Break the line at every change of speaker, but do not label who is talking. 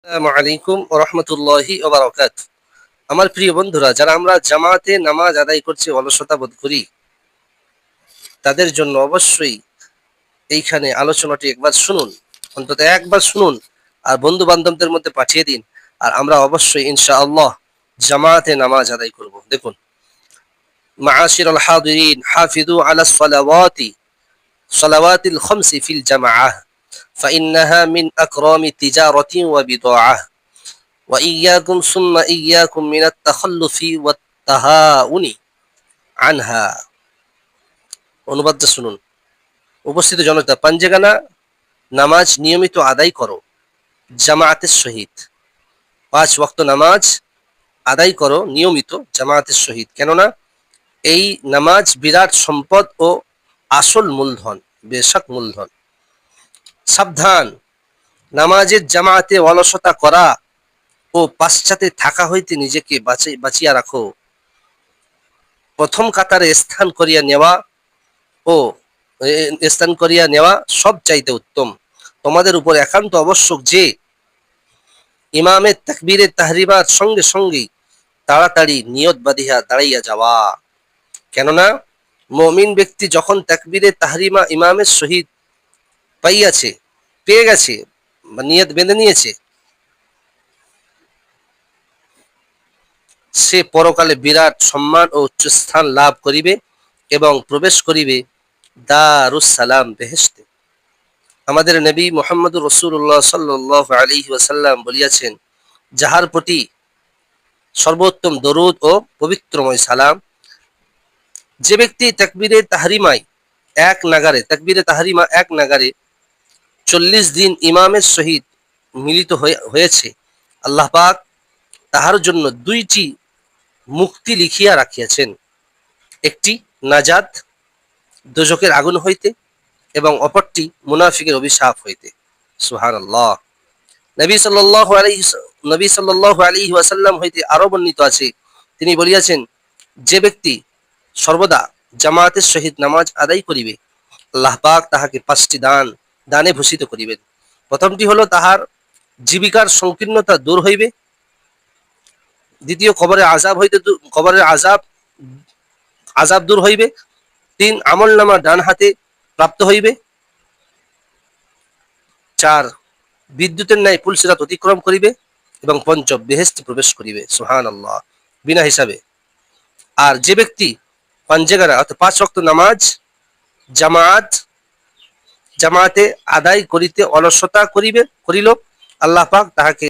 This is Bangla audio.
আসসালামু আলাইকুম ওয়া রাহমাতুল্লাহি ওয়া বারাকাতুহু। আমার প্রিয় বন্ধুরা, যারা আমরা জামাতে নামাজ আদায় করছি অলসতা বোধ করি, তাদের জন্য অবশ্যই এইখানে আলোচনাটি একবার শুনুন, অন্তত একবার শুনুন আর বন্ধু বান্ধবদের মধ্যে পাঠিয়ে দিন। আর আমরা অবশ্যই ইনশাআল্লাহ জামাতে নামাজ আদায় করব। দেখুন, মাআশিরাল হাদিরিন, হাফিজু আলাস সালাওয়াতিল খামসি ফিল জামাআহ ফাইন্নাহা মিন আকরামি তিজারাতি ওয়া বিদাআহ وإياكم ثم إياكم من التخلف والتهاؤن عنها। অনুবাদটা শুনুন। উপস্থিত জনতা, পাঞ্জেগানা নামাজ নিয়মিত আদায় করো জামায়াতের সহিত। 5 ওয়াক্ত নামাজ আদায় করো নিয়মিত জামায়াতের সহিত, কেননা এই নামাজ বিরাট সম্পদ ও আসল মূলধন, বেশক মূলধন। সাবধান, নামাজের জামায়াতে অলসতা করা ও পাশ্চাতে থাকা হইতে নিজেকে বাঁচিয়া রাখো। প্রথম কাতারে ও স্থান করিয়া নেওয়া সব চাইতে উত্তম। তোমাদের উপর একান্ত আবশ্যক যে ইমামের তাকবীরে তাহরিমার সঙ্গে সঙ্গে তাড়াতাড়ি নিয়ত বাঁধিয়া দাঁড়াইয়া যাওয়া, কেননা মুমিন ব্যক্তি যখন তাকবীরে তাহরিমা ইমামের সহিত পেয়ে গেছে বা নিয়ত বেঁধে নিয়েছে, সে পরকালে বিরাট সম্মান ও উচ্চস্থান লাভ করিবে এবং প্রবেশ করিবে দারুস সালাম বেহেশতে। আমাদের নবী মুহাম্মদুর রাসূলুল্লাহ সাল্লাল্লাহু আলাইহি ওয়াসাল্লাম বলিয়াছেন, যাহার প্রতি সর্বোত্তম দরুদ ও পবিত্রময় সালাম, যে ব্যক্তি তাকবীরে তাহরিমা এক নাগারে 40 দিন ইমামের সহিত মিলিত হয়েছে, আল্লাহ পাক তাহার জন্য 2টি মুক্তি লিখিয়া রাখিয়াছেন। একটি নাজাত দোজখের আগুন হইতে এবং অপরটি মুনাফিকের অভিশাপ হইতে। সুবহানাল্লাহ। নবী সাল্লাল্লাহু আলাইহি ওয়াসাল্লাম হইতে আরো বর্ণিত আছে, তিনি বলিয়াছেন, যে ব্যক্তি সর্বদা জামায়াতের সহিত নামাজ আদায় করিবে, আল্লাহ পাক তাহাকে 5টি দানে ভূষিত করিবেন। প্রথমটি হলো তাহার জীবিকার সংকীর্ণতা দূর হইবে। দ্বিতীয়, কবরের আযাব দূর হইবে। 3, আমলনামা ডান হাতে প্রাপ্ত হইবে। 4, বিদ্যুতের ন্যায় পুলসিরাত অতিক্রম করিবে। এবং 5, বেহেশতে প্রবেশ করিবে। সুবহানাল্লাহ, বিনা হিসাবে। আর যে ব্যক্তি পাঞ্জেগানা অর্থাৎ 5 ওয়াক্ত নামাজ জামায়াতে আদায় করিতে অলসতা করিল, আল্লাহ পাক তাহাকে